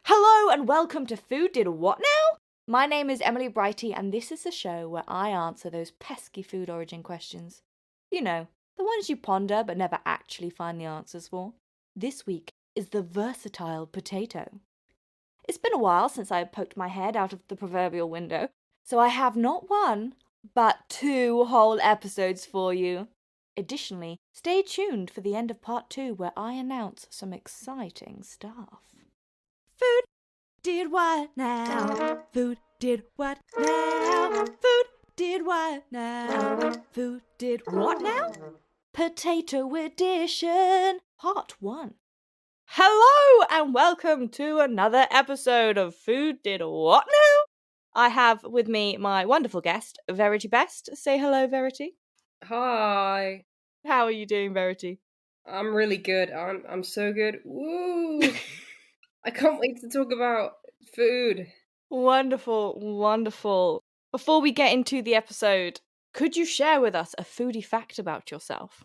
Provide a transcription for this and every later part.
Hello and welcome to Food Did What Now? My name is Emily Brighty and this is the show where I answer those pesky food origin questions. You know, the ones you ponder but never actually find the answers for. This week is the versatile potato. It's been a while since I poked my head out of the proverbial window, so I have not one, but 2 whole episodes for you. Additionally, stay tuned for the end of part 2 where I announce some exciting stuff. Food did what now? Food did what now? Food did what now? Food did what now? Potato Edition, Part 1. Hello and welcome to another episode of Food Did What Now? I have with me my wonderful guest, Verity Best. Say hello, Verity. Hi. How are you doing, Verity? I'm really good. I'm so good. Woo! I can't wait to talk about food. Wonderful, wonderful. Before we get into the episode, could you share with us a foodie fact about yourself?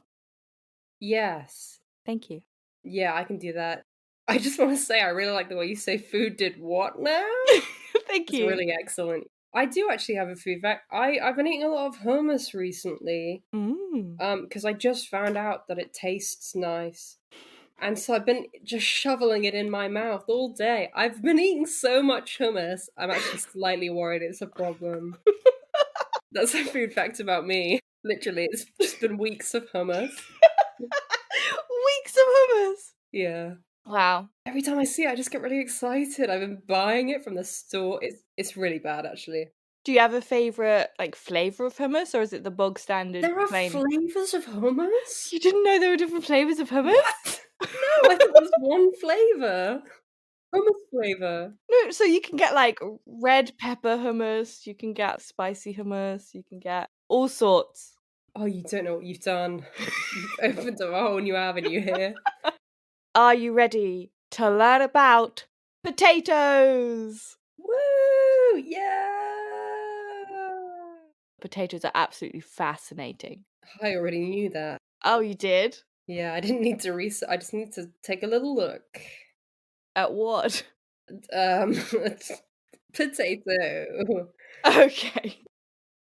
Yes. Thank you. Yeah, I can do that. I just want to say I really like the way you say food did what now? Thank It's you. really excellent. I do actually have a food fact. I've been eating a lot of hummus recently. Because I just found out that it tastes nice. And so I've been just shoveling it in my mouth all day. I've been eating so much hummus, I'm actually slightly worried it's a problem. That's a food fact about me. Literally, it's just been weeks of hummus. Weeks of hummus. Yeah. Wow. Every time I see it, I just get really excited. I've been buying it from the store. It's really bad, actually. Do you have a favourite flavour of hummus, or is it the bog standard There are plain? flavors of hummus? You didn't know there were different flavours of hummus? What? No, I thought there was one flavor. Hummus flavor. No, so you can get red pepper hummus, you can get spicy hummus, you can get all sorts. Oh, you don't know what you've done. You've opened up a whole new avenue here. Are you ready to learn about potatoes? Woo! Yeah! Potatoes are absolutely fascinating. I already knew that. Oh, you did? Yeah, I didn't need to research. I just need to take a little look. At what? Potato. Okay.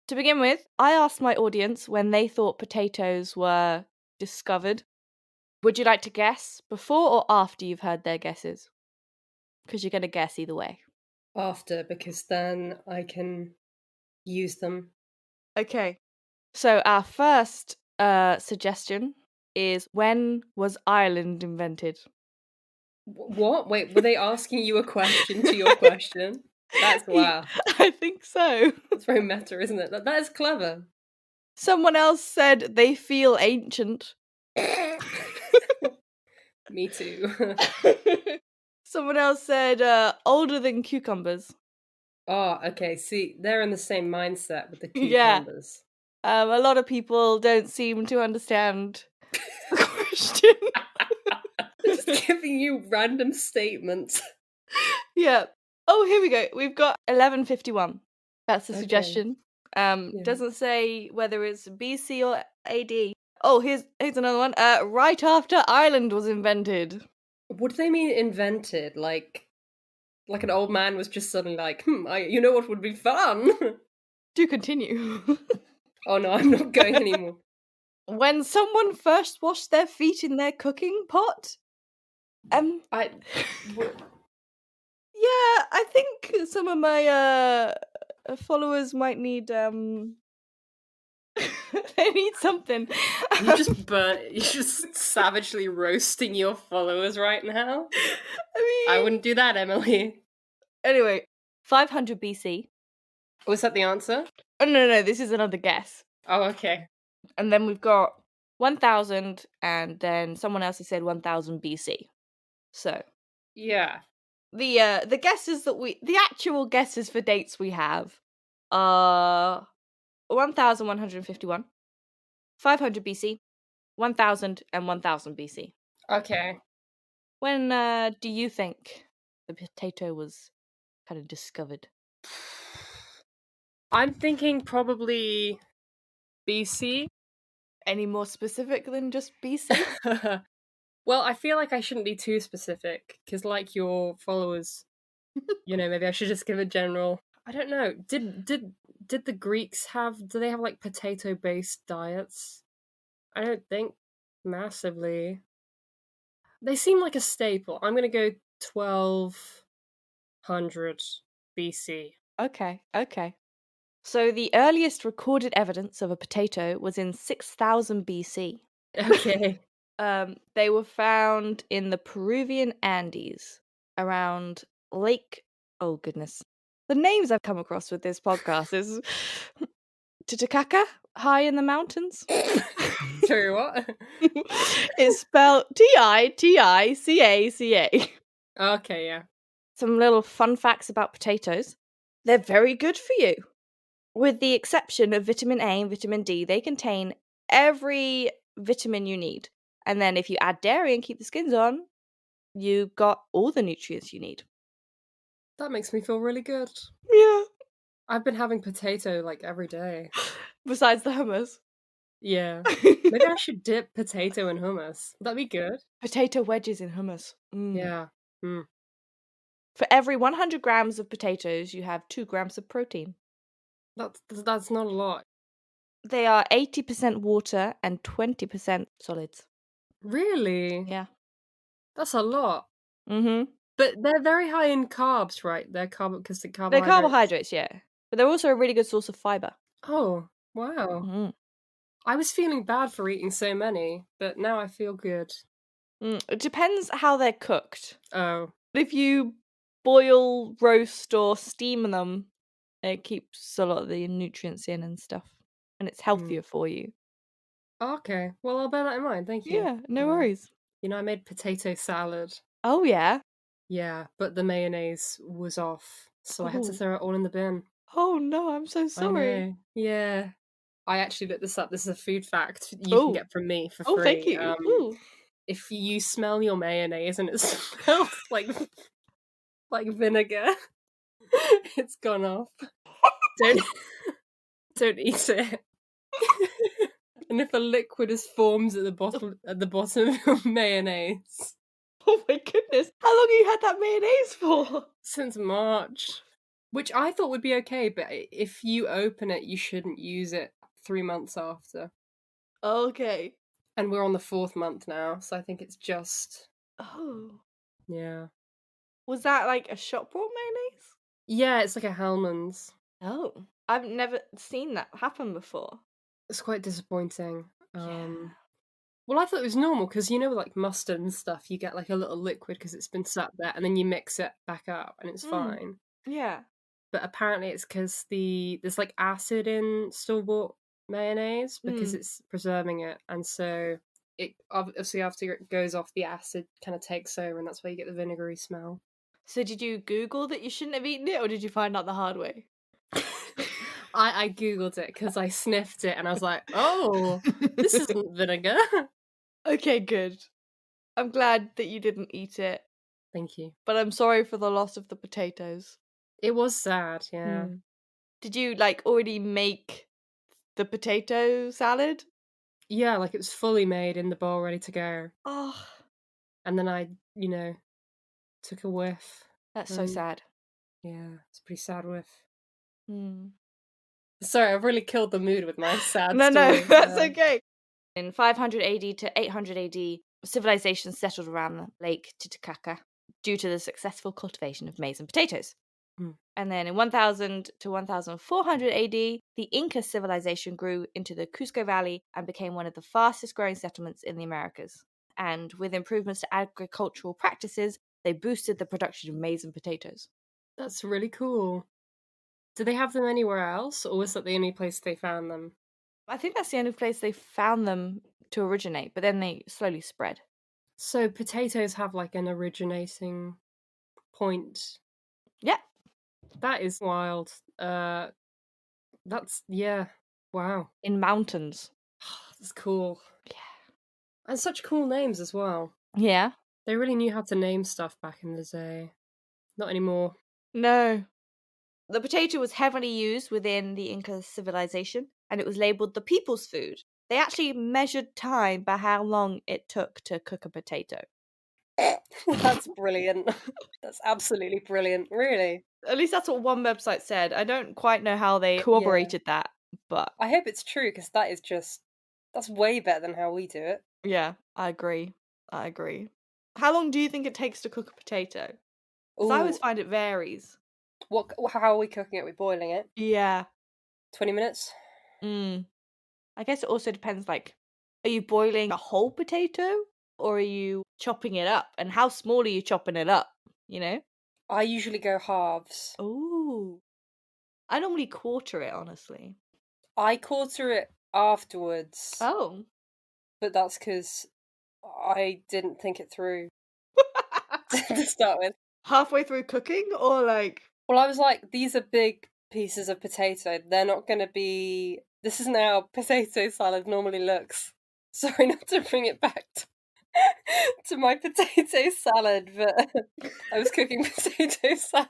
To begin with, I asked my audience when they thought potatoes were discovered. Would you like to guess before or after you've heard their guesses? Because you're going to guess either way. After, because then I can use them. Okay. So our first suggestion is, when was Ireland invented? What? Wait, were they asking you a question to your question? That's wow. I think so. That's very meta, isn't it? That is clever. Someone else said they feel ancient. Me too. Someone else said older than cucumbers. Oh, okay. See, they're in the same mindset with the Yeah. cucumbers. A lot of people don't seem to understand the question. Just giving you random statements. Yeah. Oh, here we go. We've got 1151. That's the Okay. suggestion. Yeah. Doesn't say whether it's BC or AD. Oh, here's another one. Right after Ireland was invented. What do they mean invented? Like an old man was just suddenly like, you know what would be fun? Do continue. Oh no, I'm not going anymore. When someone first washed their feet in their cooking pot. Yeah, I think some of my followers might need they need something. You're just savagely roasting your followers right now. I wouldn't do that, Emily. Anyway, 500 BC. Was that the answer? Oh no, this is another guess. Oh, okay. And then we've got 1000, and then someone else has said 1000 BC. So yeah, the guesses the actual guesses for dates we have are 1151, 500 BC, 1000, and 1000 BC. Okay. When do you think the potato was kind of discovered? I'm thinking probably BC. Any more specific than just BC? Well, I feel like I shouldn't be too specific because, like your followers, Maybe I should just give a general. I don't know. Did the Greeks do they have like potato-based diets? I don't think massively. They seem like a staple. I'm gonna go 1200 BC. Okay. So the earliest recorded evidence of a potato was in 6000 BC. Okay. They were found in the Peruvian Andes around Lake. Oh goodness, the names I've come across with this podcast is Titicaca, high in the mountains. Sorry, what? It's spelled Titicaca. Okay, yeah. Some little fun facts about potatoes. They're very good for you. With the exception of vitamin A and vitamin D, they contain every vitamin you need. And then if you add dairy and keep the skins on, you got all the nutrients you need. That makes me feel really good. Yeah. I've been having potato like every day. Besides the hummus. Yeah. Maybe I should dip potato in hummus. That'd be good. Potato wedges in hummus. Yeah. Mm. For every 100 grams of potatoes, you have 2 grams of protein. That's not a lot. They are 80% water and 20% solids. Really? Yeah. That's a lot. Mm-hmm. But they're very high in carbs, right? They're carbohydrates. They're carbohydrates, yeah. But they're also a really good source of fiber. Oh, wow. Mm. I was feeling bad for eating so many, but now I feel good. It depends how they're cooked. Oh. If you boil, roast, or steam them, it keeps a lot of the nutrients in and stuff. And it's healthier for you. Okay. Well, I'll bear that in mind. Thank you. Yeah, no worries. I made potato salad. Oh, yeah? Yeah, but the mayonnaise was off, so I had to throw it all in the bin. Oh, no, I'm so sorry. I know. Yeah. I actually looked this up. This is a food fact you can get from me for free. Oh, thank you. If you smell your mayonnaise and it smells like vinegar, it's gone off. Don't eat it. And if a liquid is formed at the bottom of your mayonnaise. Oh my goodness. How long have you had that mayonnaise for? Since March. Which I thought would be okay, but if you open it, you shouldn't use it 3 months after. Okay. And we're on the 4th month now, so I think it's just... Oh. Yeah. Was that like a shop bought mayonnaise? Yeah, it's like a Hellmann's. Oh. I've never seen that happen before. It's quite disappointing. Yeah. Well, I thought it was normal, because like mustard and stuff, you get like a little liquid because it's been sat there, and then you mix it back up, and it's fine. Yeah. But apparently it's because there's like acid in store-bought mayonnaise because it's preserving it, and so it obviously after it goes off, the acid kind of takes over, and that's why you get the vinegary smell. So did you Google that you shouldn't have eaten it, or did you find out the hard way? I googled it because I sniffed it and I was like, oh, this isn't vinegar. Okay, good. I'm glad that you didn't eat it. Thank you. But I'm sorry for the loss of the potatoes. It was sad, yeah. Did you already make the potato salad? Yeah, like it was fully made in the bowl, ready to go. Oh. And then I, took a whiff. That's so sad. Yeah, it's a pretty sad whiff. Mm. Sorry, I've really killed the mood with my sad No, story. that's okay. In 500 AD to 800 AD, civilization settled around Lake Titicaca due to the successful cultivation of maize and potatoes. And then in 1000 to 1400 AD, the Inca civilization grew into the Cusco Valley and became one of the fastest growing settlements in the Americas. And with improvements to agricultural practices, they boosted the production of maize and potatoes. That's really cool. Did they have them anywhere else, or was that the only place they found them? I think that's the only place they found them to originate, but then they slowly spread. So potatoes have like an originating point. Yeah. That is wild. Wow. In mountains. That's cool. Yeah. And such cool names as well. Yeah. They really knew how to name stuff back in the day. Not anymore. No. The potato was heavily used within the Inca civilization, and it was labelled the people's food. They actually measured time by how long it took to cook a potato. That's brilliant. That's absolutely brilliant, really. At least that's what one website said. I don't quite know how they Yeah. corroborated that, but I hope it's true, because that is just that's way better than how we do it. yeah, I agree. I agree. How long do you think it takes to cook a potato? Because I always Ooh, find it varies. how are we cooking it? We're boiling it? Yeah. 20 minutes? Mm. I guess it also depends, like, are you boiling a whole potato or are you chopping it up? And how small are you chopping it up? You know? I usually go halves. Ooh. I normally quarter it, honestly. I quarter it afterwards, Oh. but that's because I didn't think it through to start with. Halfway through cooking or like Well, I was like, these are big pieces of potato. They're not going to be. This isn't how potato salad normally looks. Sorry not to bring it back to my potato salad, but I was cooking potato salad.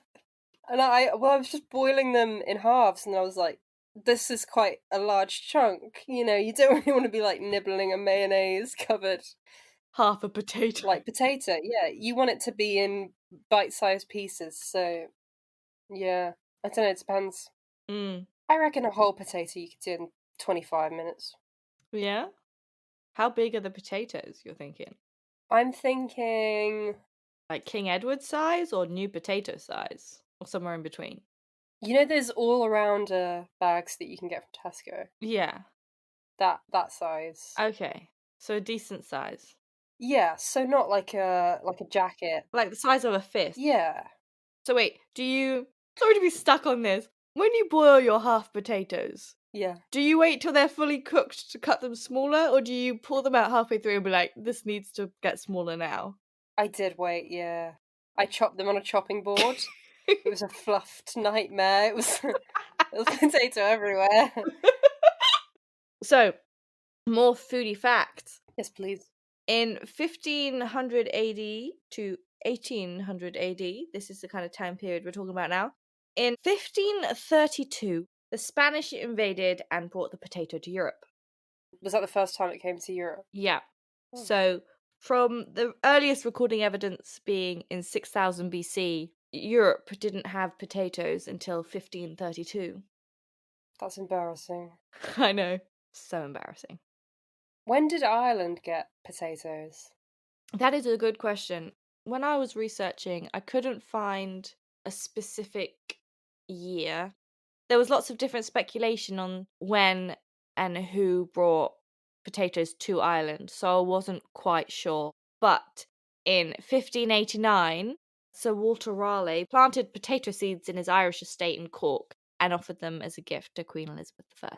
And I was just boiling them in halves, and I was like, this is quite a large chunk. You don't really want to be like nibbling a mayonnaise covered half a potato. like potato. Yeah, you want it to be in bite-sized pieces. So yeah, I don't know. It depends. Mm. I reckon a whole potato you could do in 25 minutes. Yeah? How big are the potatoes you're thinking? I'm thinking, Like King Edward size or new potato size? Or somewhere in between? there's all around bags that you can get from Tesco. Yeah. That size. Okay. So a decent size. Yeah, so not like a jacket. Like the size of a fist. Yeah, So wait, do you sorry to be stuck on this. When you boil your half potatoes, yeah. do you wait till they're fully cooked to cut them smaller, or do you pull them out halfway through and be like, this needs to get smaller now? I did wait, yeah. I chopped them on a chopping board. It was a fluffed nightmare. It was there was potato everywhere. So, more foodie facts. Yes, please. In 1500 AD to 1800 AD, this is the kind of time period we're talking about now. In 1532, the Spanish invaded and brought the potato to Europe. Was that the first time it came to Europe? Yeah. Oh. So, from the earliest recording evidence being in 6000 BC, Europe didn't have potatoes until 1532. That's embarrassing. I know. So embarrassing. When did Ireland get potatoes? That is a good question. When I was researching, I couldn't find a specific year. There was lots of different speculation on when and who brought potatoes to Ireland, so I wasn't quite sure. But in 1589, Sir Walter Raleigh planted potato seeds in his Irish estate in Cork and offered them as a gift to Queen Elizabeth I.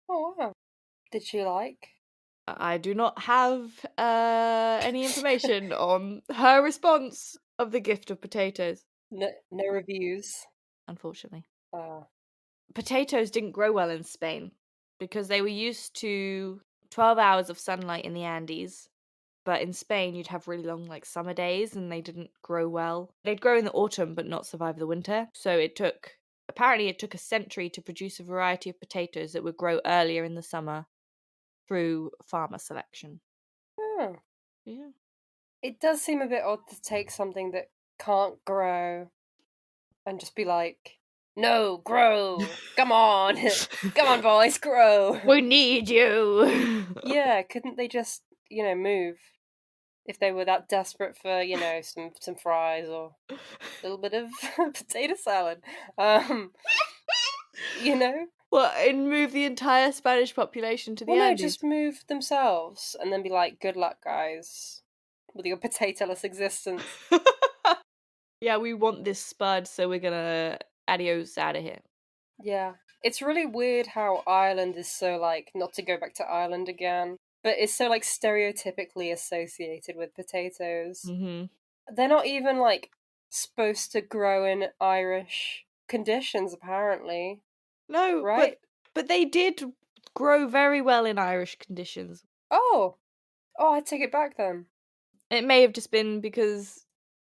Oh wow. Did she like? I do not have any information on her response of the gift of potatoes, No reviews. unfortunately. Uh, Potatoes didn't grow well in Spain because they were used to 12 hours of sunlight in the Andes. But in Spain, you'd have really long, like, summer days and they didn't grow well. They'd grow in the autumn but not survive the winter. So apparently, it took a century to produce a variety of potatoes that would grow earlier in the summer through farmer selection. oh. Yeah. It does seem a bit odd to take something that can't grow and just be like, no, grow. Come on. Come on, boys, grow. We need you. Yeah, couldn't they just, move if they were that desperate for, some fries or a little bit of potato salad? Um, you know? What, and move the entire Spanish population to the Well, no, Andes? just move themselves and then be like, good luck, guys, with your potatoless existence. Yeah, we want this spud, so we're gonna adios out of here. Yeah. It's really weird how Ireland is so, like, not to go back to Ireland again, but it's so, like, stereotypically associated with potatoes. Hmm. They're not even, like, supposed to grow in Irish conditions, apparently, No, right? but they did grow very well in Irish conditions. Oh! Oh, I take it back then. It may have just been because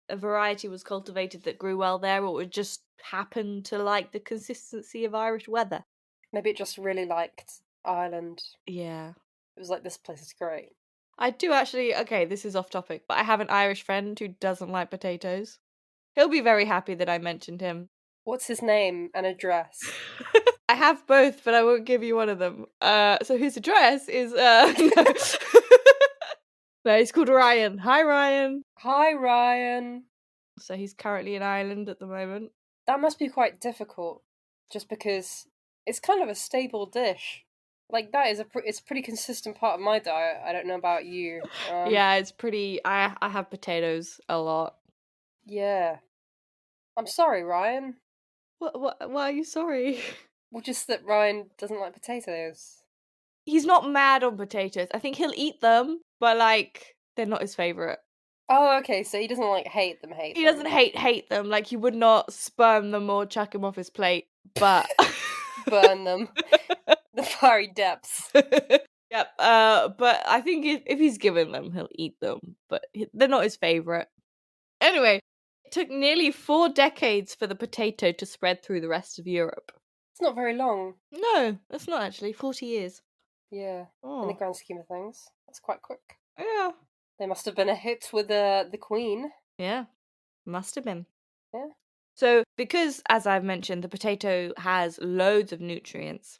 a variety was cultivated that grew well there, or it just happened to like the consistency of Irish weather. Maybe it just really liked Ireland. Yeah. It was like, this place is great. I do actually, okay, this is off topic, but I have an Irish friend who doesn't like potatoes. He'll be very happy that I mentioned him. What's his name and address? I have both, but I won't give you one of them. So his address is no. No, he's called Ryan. Hi, Ryan. Hi, Ryan. So he's currently in Ireland at the moment. That must be quite difficult, just because it's kind of a staple dish. Like, that is it's a pretty consistent part of my diet. I don't know about you. Yeah, it's pretty. I have potatoes a lot. Yeah. I'm sorry, Ryan. What? Why are you sorry? Well, just that Ryan doesn't like potatoes. He's not mad on potatoes. I think he'll eat them, but like they're not his favorite. Oh, okay, so he doesn't like hate them. He doesn't hate them. Like he would not spurn them or chuck him off his plate, but Burn them. The fiery depths. Yep. But I think if he's given them, he'll eat them. But they're not his favorite. Anyway, it took nearly 4 decades for the potato to spread through the rest of Europe. It's not very long. No, that's not actually 40 years. Yeah, in the Oh, grand scheme of things, that's quite quick. yeah. They must have been a hit with the Queen. Yeah, must have been. Yeah. So, because, as I've mentioned, the potato has loads of nutrients,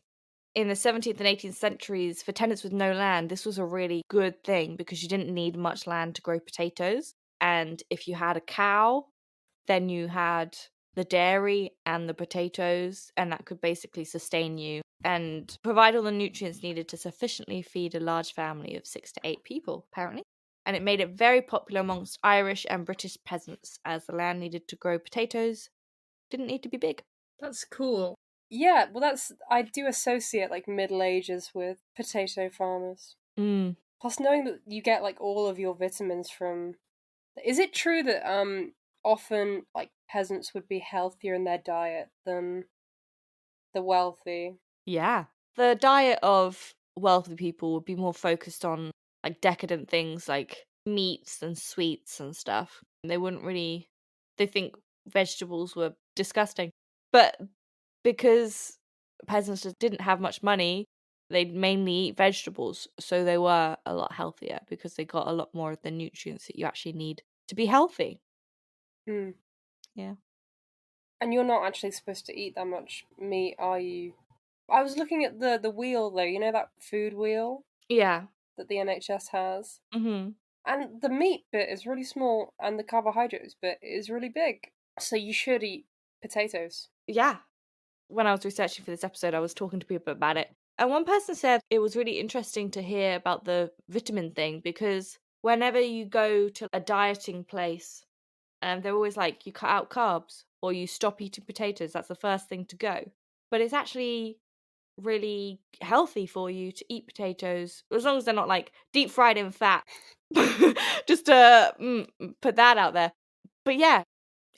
in the 17th and 18th centuries, for tenants with no land, this was a really good thing because you didn't need much land to grow potatoes. And if you had a cow, then you had the dairy and the potatoes, and that could basically sustain you and provide all the nutrients needed to sufficiently feed a large family of 6 to 8 people, apparently. And it made it very popular amongst Irish and British peasants, as the land needed to grow potatoes didn't need to be big. That's cool. Yeah, well, I do associate like Middle Ages with potato farmers. Mm. Plus, knowing that you get like all of your vitamins from. Is it true that often like peasants would be healthier in their diet than the wealthy? Yeah. The diet of wealthy people would be more focused on like decadent things like meats and sweets and stuff. They wouldn't really, they think vegetables were disgusting. But because peasants just didn't have much money, they'd mainly eat vegetables. So they were a lot healthier because they got a lot more of the nutrients that you actually need to be healthy. Hmm. Yeah. And you're not actually supposed to eat that much meat, are you? I was looking at the wheel though. You know that food wheel Yeah. that the NHS has, Mm-hmm. and the meat bit is really small, and the carbohydrates bit is really big. So you should eat potatoes. Yeah. When I was researching for this episode, I was talking to people about it. And one person said it was really interesting to hear about the vitamin thing because whenever you go to a dieting place, they're always like, you cut out carbs or you stop eating potatoes. That's the first thing to go. But it's actually really healthy for you to eat potatoes as long as they're not like deep fried in fat. Just to put that out there. But yeah,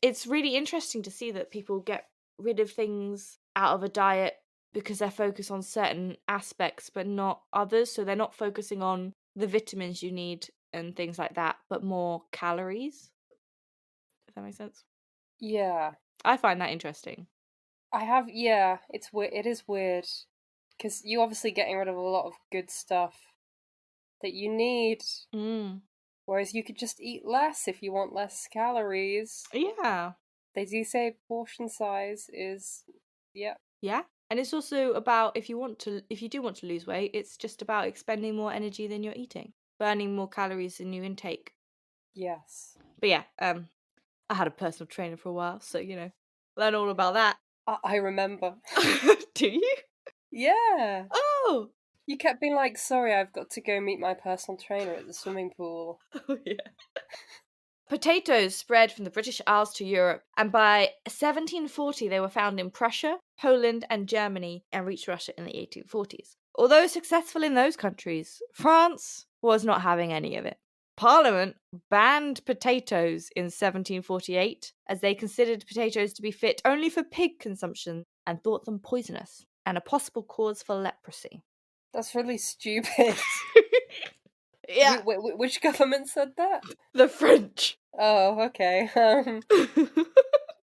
it's really interesting to see that people get rid of things out of a diet because they're focused on certain aspects but not others. So they're not focusing on the vitamins you need and things like that, but more calories. If that makes sense. Yeah, I find that interesting. I have. Yeah, it's weird. It is weird because you obviously getting rid of a lot of good stuff that you need. Mm. Whereas you could just eat less if you want less calories. Yeah. They do say portion size is, yeah. Yeah. And it's also about if you do want to lose weight, it's just about expending more energy than you're eating, burning more calories than you intake. Yes. But yeah, I had a personal trainer for a while, so learn all about that. I remember. Do you? Yeah. Oh. You kept being like, sorry, I've got to go meet my personal trainer at the swimming pool. Oh yeah. Potatoes spread from the British Isles to Europe, and by 1740 they were found in Prussia, Poland, and Germany, and reached Russia in the 1840s. Although successful in those countries, France was not having any of it. Parliament banned potatoes in 1748 as they considered potatoes to be fit only for pig consumption and thought them poisonous and a possible cause for leprosy. That's really stupid. Yeah. Which government said that? The French. Oh, okay.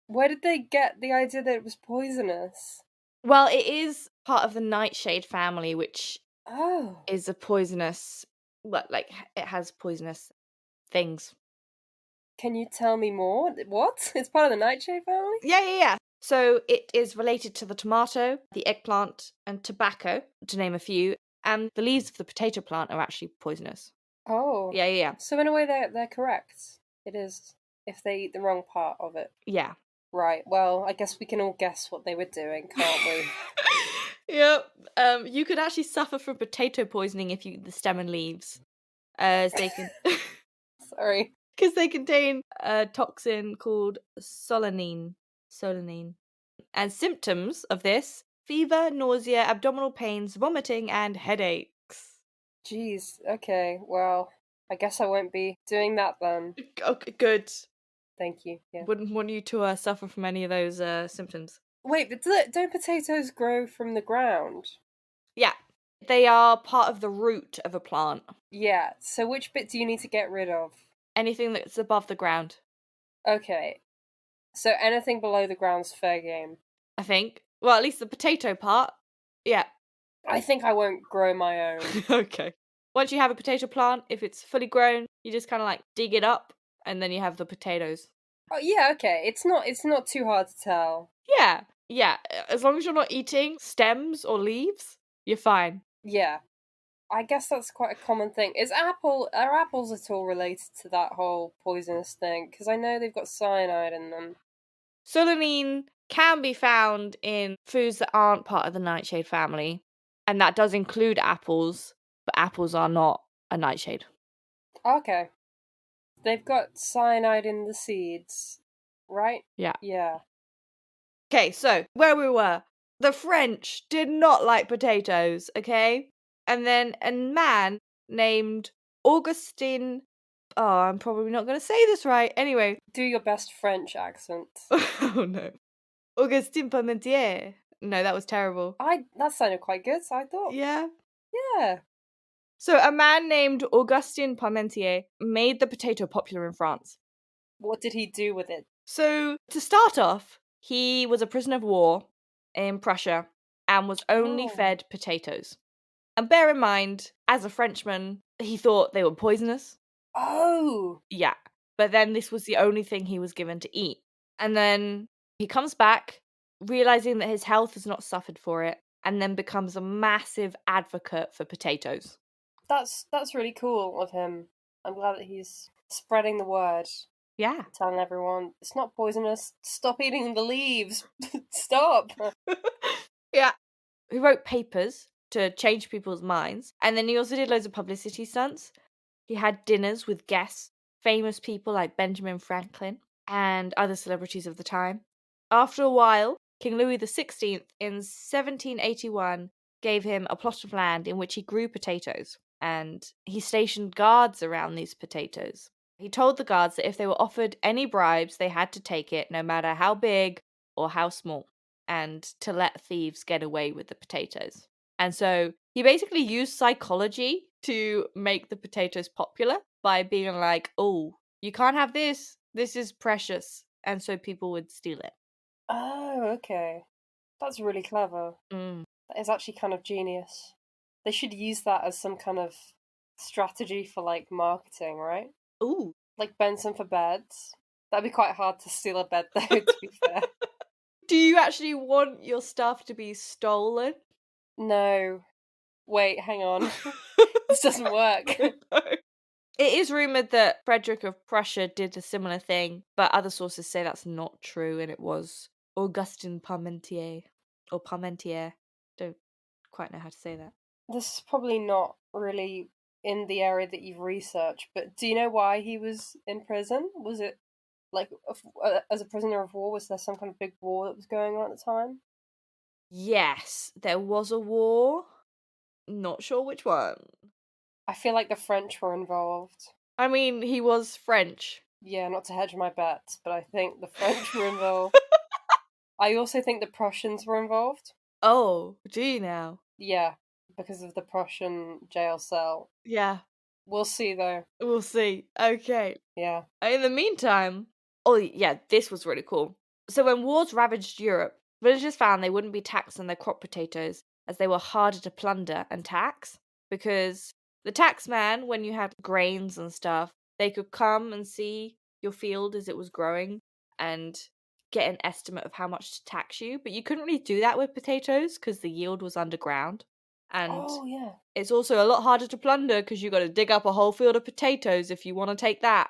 Where did they get the idea that it was poisonous? Well, it is part of the nightshade family, which Oh. is a poisonous Well, like, it has poisonous things. Can you tell me more? What? It's part of the nightshade family? Yeah. So it is related to the tomato, the eggplant, and tobacco, to name a few. And the leaves of the potato plant are actually poisonous. Oh. Yeah. So in a way they're correct. It is if they eat the wrong part of it. Yeah. Right. Well, I guess we can all guess what they were doing, can't we? Yep. You could actually suffer from potato poisoning if you eat the stem and leaves, as they can, Sorry. because they contain a toxin called solanine. Solanine. And symptoms of this: fever, nausea, abdominal pains, vomiting, and headaches. Jeez. Okay. Well, I guess I won't be doing that then. Okay, good. Thank you. Yeah. Wouldn't want you to suffer from any of those symptoms. Wait, but don't potatoes grow from the ground? Yeah, they are part of the root of a plant. Yeah. So which bit do you need to get rid of? Anything that's above the ground, Okay. So anything below the ground's fair game. I think. Well, at least the potato part. Yeah. I think I won't grow my own. Okay. Once you have a potato plant, if it's fully grown, you just kind of like dig it up, and then you have the potatoes. Oh yeah, okay. It's not too hard to tell. Yeah. As long as you're not eating stems or leaves, you're fine. Yeah. I guess that's quite a common thing. Are apples at all related to that whole poisonous thing? Because I know they've got cyanide in them. Solanine can be found in foods that aren't part of the nightshade family, and that does include apples, but apples are not a nightshade. Okay. They've got cyanide in the seeds, right? Yeah. Yeah. Okay, so where we were. The French did not like potatoes, okay? And then a man named Augustin. Oh, I'm probably not going to say this right. Anyway. Do your best French accent. Oh no. Augustin Parmentier. No, that was terrible. That sounded quite good, I thought. Yeah. Yeah. So a man named Augustin Parmentier made the potato popular in France. What did he do with it? So to start off, he was a prisoner of war in Prussia and was only fed potatoes. And bear in mind, as a Frenchman, he thought they were poisonous. Oh. Yeah. But then this was the only thing he was given to eat. And then he comes back, realizing that his health has not suffered for it, and then becomes a massive advocate for potatoes. That's really cool of him. I'm glad that he's spreading the word. Yeah. Telling everyone it's not poisonous. Stop eating the leaves. Stop. Yeah. He wrote papers to change people's minds, and then he also did loads of publicity stunts. He had dinners with guests, famous people like Benjamin Franklin and other celebrities of the time. After a while, King Louis XVI in 1781 gave him a plot of land in which he grew potatoes, and he stationed guards around these potatoes. He told the guards that if they were offered any bribes, they had to take it, no matter how big or how small, and to let thieves get away with the potatoes. And so he basically used psychology to make the potatoes popular by being like, oh, you can't have this. This is precious. And so people would steal it. Oh, okay. That's really clever. Mm. That is actually kind of genius. They should use that as some kind of strategy for like marketing, right? Ooh. Like Benson for beds. That'd be quite hard to steal a bed though, to be fair. Do you actually want your stuff to be stolen? No. Wait, hang on. This doesn't work. It is rumoured that Frederick of Prussia did a similar thing, but other sources say that's not true and it was Augustin Parmentier. Or Parmentier. Don't quite know how to say that. This is probably not really in the area that you've researched, but do you know why he was in prison? Was it like as a prisoner of war? Was there some kind of big war that was going on at the time? Yes, there was a war. Not sure which one. I feel like the French were involved. I mean, he was French. Yeah, not to hedge my bets, but I think the French were involved. I also think the Prussians were involved. Oh, do you now? Yeah, because of the Prussian jail cell. Yeah. We'll see, though. We'll see. Okay. Yeah. In the meantime, oh yeah, this was really cool. So when wars ravaged Europe, villagers found they wouldn't be taxed on their crop potatoes as they were harder to plunder and tax because The taxman, when you had grains and stuff, they could come and see your field as it was growing and get an estimate of how much to tax you. But you couldn't really do that with potatoes because the yield was underground. And Oh, yeah. it's also a lot harder to plunder because you got to dig up a whole field of potatoes if you want to take that.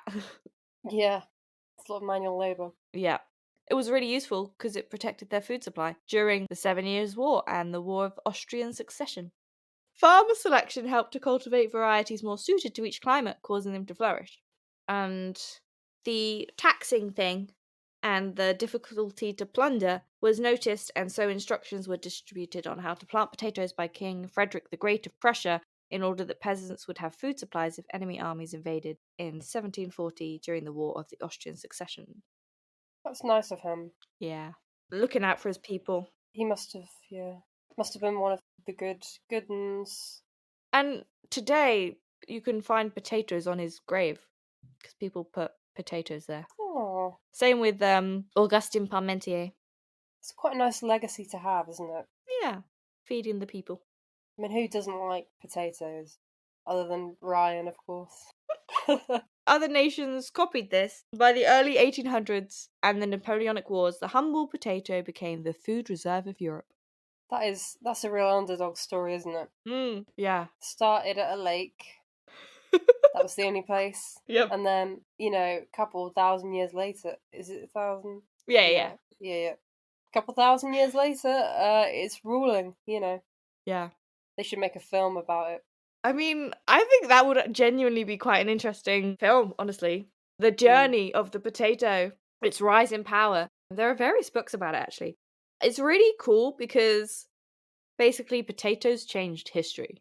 Yeah. It's a lot of manual labour. Yeah. It was really useful because it protected their food supply during the 7 Years' War and the War of Austrian Succession. Farmer selection helped to cultivate varieties more suited to each climate, causing them to flourish. And the taxing thing and the difficulty to plunder was noticed, and so instructions were distributed on how to plant potatoes by King Frederick the Great of Prussia in order that peasants would have food supplies if enemy armies invaded in 1740 during the War of the Austrian Succession. That's nice of him. Yeah. Looking out for his people. He must have been one of the good ones. And today, you can find potatoes on his grave because people put potatoes there. Oh. Same with Augustin Parmentier. It's quite a nice legacy to have, isn't it? Yeah, feeding the people. I mean, who doesn't like potatoes? Other than Ryan, of course. Other nations copied this. By the early 1800s and the Napoleonic Wars, the humble potato became the food reserve of Europe. That's a real underdog story, isn't it? Yeah. Started at a lake. That was the only place. Yep. And then, a couple thousand years later, is it 1,000? Yeah. A couple thousand years later, it's ruling, Yeah. They should make a film about it. I mean, I think that would genuinely be quite an interesting film, honestly. The journey of the potato, its rise in power. There are various books about it, actually. It's really cool because basically potatoes changed history.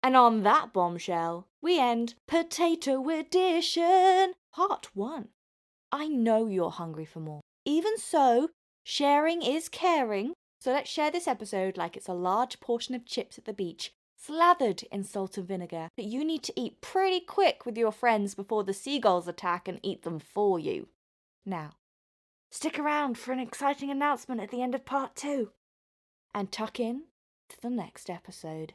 And on that bombshell, we end Potato Edition, Part 1. I know you're hungry for more. Even so, sharing is caring. So let's share this episode like it's a large portion of chips at the beach, slathered in salt and vinegar, that you need to eat pretty quick with your friends before the seagulls attack and eat them for you. Now, stick around for an exciting announcement at the end of Part 2. And tuck in to the next episode.